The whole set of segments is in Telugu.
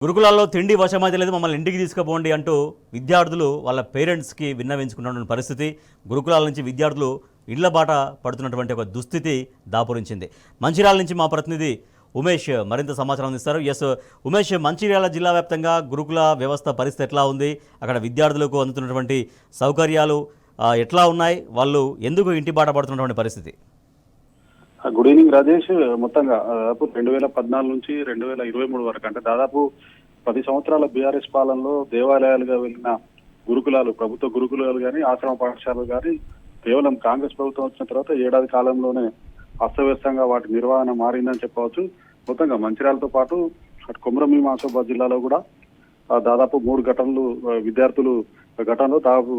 గురుకులాల్లో తిండి వశమైతే లేదు, మమ్మల్ని ఇంటికి తీసుకుపోండి అంటూ విద్యార్థులు వాళ్ళ పేరెంట్స్కి విన్నవించుకున్నటువంటి పరిస్థితి. గురుకులాల నుంచి విద్యార్థులు ఇళ్ల బాట పడుతున్నటువంటి ఒక దుస్థితి దాపురించింది. మంచిర్యాల నుంచి మా ప్రతినిధి ఉమేష్ మరింత సమాచారం అందిస్తారు. ఉమేష్, మంచిర్యాల జిల్లా వ్యాప్తంగా గురుకుల వ్యవస్థ పరిస్థితి ఎట్లా ఉంది? అక్కడ విద్యార్థులకు అందుతున్నటువంటి సౌకర్యాలు ఎట్లా ఉన్నాయి? వాళ్ళు ఎందుకు ఇంటి బాట పడుతున్నటువంటి పరిస్థితి? Good evening Rajesh. మొత్తంగా దాదాపు 2014 నుంచి 2023 వరకు, అంటే దాదాపు 10 సంవత్సరాల బీఆర్ఎస్ పాలనలో దేవాలయాలుగా వెళ్ళిన గురుకులాలు, ప్రభుత్వ గురుకులాలు కానీ ఆశ్రమ పాఠశాలలు కానీ కేవలం కాంగ్రెస్ ప్రభుత్వం వచ్చిన తర్వాత ఏడాది కాలంలోనే అస్తవ్యస్తంగా వాటి నిర్వహణ మారిందని చెప్పవచ్చు. మొత్తంగా మంచిర్యాలతో పాటు అటు కొమరం ఆసిఫాబాద్ జిల్లాలో కూడా దాదాపు 3 ఘటనలు ఘటనలో దాదాపు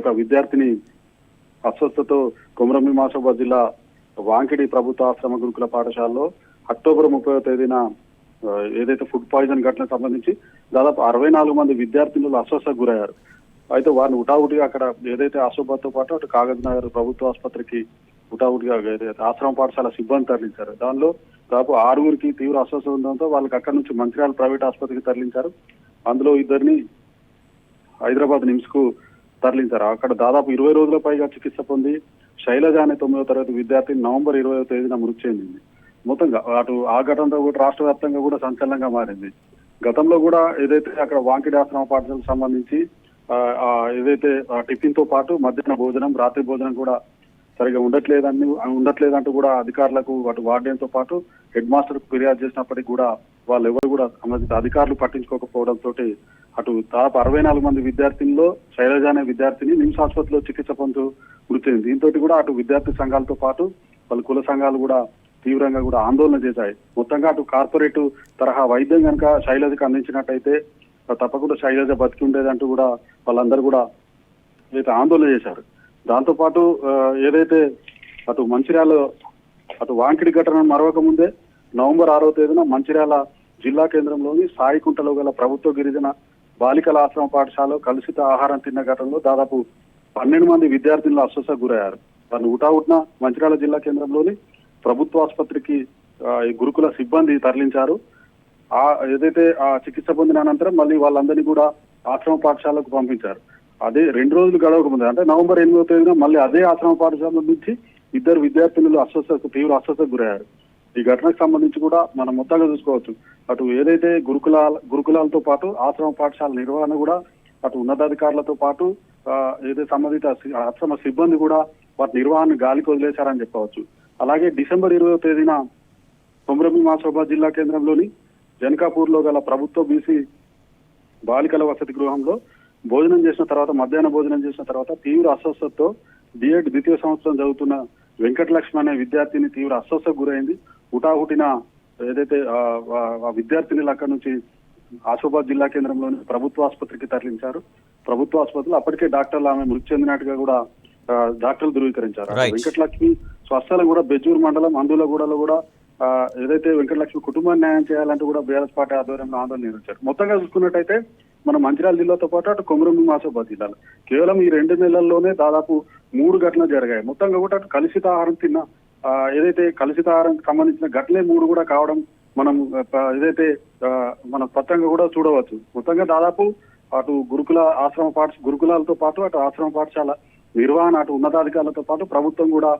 ఒక విద్యార్థిని అస్వస్థతో కొమరం ఆసిఫాబాద్ జిల్లా వాంకిడి ప్రభుత్వ ఆశ్రమ గురుకుల పాఠశాలలో అక్టోబర్ 30వ తేదీన ఏదైతే ఫుడ్ పాయిజన్ ఘటనకు సంబంధించి దాదాపు 64 మంది విద్యార్థినులు అస్వస్థకు గురయ్యారు. అయితే వారిని ఉటావుటిగా అక్కడ ఏదైతే ఆసిఫాబాద్ తో పాటు అటు కాగజ్ నగర్ ప్రభుత్వ ఆసుపత్రికి ఉటావుటిగా ఆశ్రమ పాఠశాల సిబ్బంది తరలించారు. దానిలో దాదాపు 6గురికి తీవ్ర అస్వస్థ ఉండడంతో వాళ్ళకి అక్కడి నుంచి మంచిర్యాల ప్రైవేట్ ఆసుపత్రికి తరలించారు. అందులో 2 హైదరాబాద్ నిమ్స్ కు తరలించారు. అక్కడ దాదాపు 20 రోజుల పైగా చికిత్స పొంది శైలజ అనే 9వ తరగతి విద్యార్థిని నవంబర్ 20వ తేదీన మృతి చెందింది. మొత్తంగా అటు ఆ ఘటనతో కూడా రాష్ట్ర వ్యాప్తంగా కూడా సంచలనంగా మారింది. గతంలో కూడా ఏదైతే అక్కడ వాంకిడి ఆశ్రమ పాఠశాలకు సంబంధించి ఏదైతే టిఫిన్ తో పాటు మధ్యాహ్న భోజనం, రాత్రి భోజనం కూడా సరిగా ఉండట్లేదంటూ కూడా అధికారులకు అటు వార్డెన్ తో పాటు హెడ్ మాస్టర్ కు ఫిర్యాదు చేసినప్పటికీ కూడా వాళ్ళు ఎవరు కూడా సంబంధిత అధికారులు పట్టించుకోకపోవడంతో అటు దాదాపు 64 మంది విద్యార్థుల్లో శైలజ అనే విద్యార్థిని నిమ్స్ ఆసుపత్రిలో చికిత్స పొందుతూ మృతి చెందింది. దీంతో కూడా అటు విద్యార్థి సంఘాలతో పాటు వాళ్ళ కుల సంఘాలు కూడా తీవ్రంగా కూడా ఆందోళన చేశాయి. మొత్తంగా అటు కార్పొరేట్ తరహా వైద్యం కనుక శైలజకు అందించినట్టయితే తప్పకుండా శైలజ బతికి ఉండేదంటూ కూడా వాళ్ళందరూ కూడా ఏదైతే ఆందోళన చేశారు. దాంతో పాటు ఏదైతే అటు మంచిర్యాల అటు వాంకిడి ఘటన మరొక ముందే నవంబర్ 6వ తేదీన మంచిర్యాల జిల్లా కేంద్రంలోని సాయికుంటలో గల ప్రభుత్వ గిరిజన బాలికల ఆశ్రమ పాఠశాలలో కలుషిత ఆహారం తిన్న ఘటనలో దాదాపు 12 మంది విద్యార్థులు అస్వస్థకు గురయ్యారు. వారిని ఉటావుట్న మంచిర్యాల జిల్లా కేంద్రంలోని ప్రభుత్వ ఆసుపత్రికి గురుకుల సిబ్బంది తరలించారు. ఏదైతే ఆ చికిత్స పొందిన అనంతరం మళ్ళీ వాళ్ళందరినీ కూడా ఆశ్రమ పాఠశాలకు పంపించారు. అదే 2 రోజులు గడవక ముందు, అంటే నవంబర్ 8వ తేదీన మళ్ళీ అదే ఆశ్రమ పాఠశాల నుంచి 2 విద్యార్థులు తీవ్ర అస్వస్థకు గురయ్యారు. ఈ ఘటనకు సంబంధించి కూడా మనం మొత్తంగా చూసుకోవచ్చు. అటు ఏదైతే గురుకులాలతో పాటు ఆశ్రమ పాఠశాల నిర్వహణ కూడా అటు ఉన్నతాధికారులతో పాటు ఏదైతే సంబంధిత ఆశ్రమ సిబ్బంది కూడా వాటి నిర్వహణ గాలికి వదిలేశారని చెప్పవచ్చు. అలాగే డిసెంబర్ 20వ తేదీన కొమరం ఆసిఫాబాద్ జిల్లా కేంద్రంలోని జనకాపూర్ లో గల ప్రభుత్వ బీసీ బాలికల వసతి గృహంలో మధ్యాహ్న భోజనం చేసిన తర్వాత తీవ్ర అస్వస్థతతో బిఎడ్ ద్వితీయ సంవత్సరం చదువుతున్న వెంకటలక్ష్మి అనే విద్యార్థిని తీవ్ర అస్వస్థకు గురైంది. హుటాహుటిన ఏదైతే ఆ విద్యార్థిని అక్కడి నుంచి ఆసిఫాబాద్ జిల్లా కేంద్రంలోని ప్రభుత్వ ఆసుపత్రికి తరలించారు. ప్రభుత్వ ఆసుపత్రిలో అప్పటికే డాక్టర్లు ఆమె మృతి చెందినట్టుగా కూడా డాక్టర్లు ధృవీకరించారు. వెంకటలక్ష్మి స్వస్థలం కూడా బెజ్జూరు మండలం అందులగూడలో కూడా ఏదైతే వెంకటలక్ష్మి కుటుంబాన్ని న్యాయం చేయాలంటూ కూడా బీఆర్ఎస్ పార్టీ ఆధ్వర్యంలో ఆందోళన నిర్వహించారు. మొత్తంగా చూసుకున్నట్టయితే మన మంచిర్యాల జిల్లాతో పాటు అటు కొమరం ఆసిఫాబాద్ జిల్లాలో కేవలం ఈ 2 నెలల్లోనే దాదాపు 3 ఘటనలు జరిగాయి. మొత్తంగా కూడా అటు కలుషిత ఆహారం తిన్న ఏదైతే కలుషిత ఆహారం సంబంధించిన ఘటనలే 3 కూడా కావడం మనం ఏదైతే మన స్పష్టంగా కూడా చూడవచ్చు. మొత్తంగా దాదాపు అటు గురుకులాలతో పాటు అటు ఆశ్రమ పాఠశాల నిర్వహణ, అటు ఉన్నతాధికారులతో పాటు ప్రభుత్వం కూడా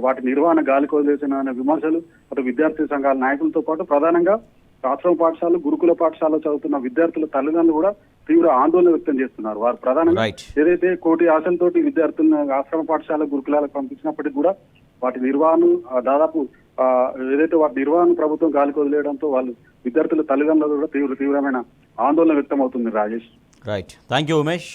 వాటి నిర్వహణ గాలికి వదిలేసిన విమర్శలు అటు విద్యార్థి సంఘాల నాయకులతో పాటు ప్రధానంగా ఆశ్రమ పాఠశాల గురుకుల పాఠశాల చదువుతున్న విద్యార్థుల తల్లిదండ్రులు కూడా తీవ్ర ఆందోళన వ్యక్తం చేస్తున్నారు. వారు ప్రధానంగా ఏదైతే కోటి ఆశలతోటి విద్యార్థులను ఆశ్రమ పాఠశాల గురుకులాలకు పంపించినప్పటికీ కూడా వాటి నిర్వహణ దాదాపు ఏదైతే వాటి నిర్వహణ ప్రభుత్వం గాలికి వదిలేయడంతో వాళ్ళు విద్యార్థుల తల్లిదండ్రులు కూడా తీవ్రమైన ఆందోళన వ్యక్తం అవుతుంది. Rajesh, right, thank you Umesh.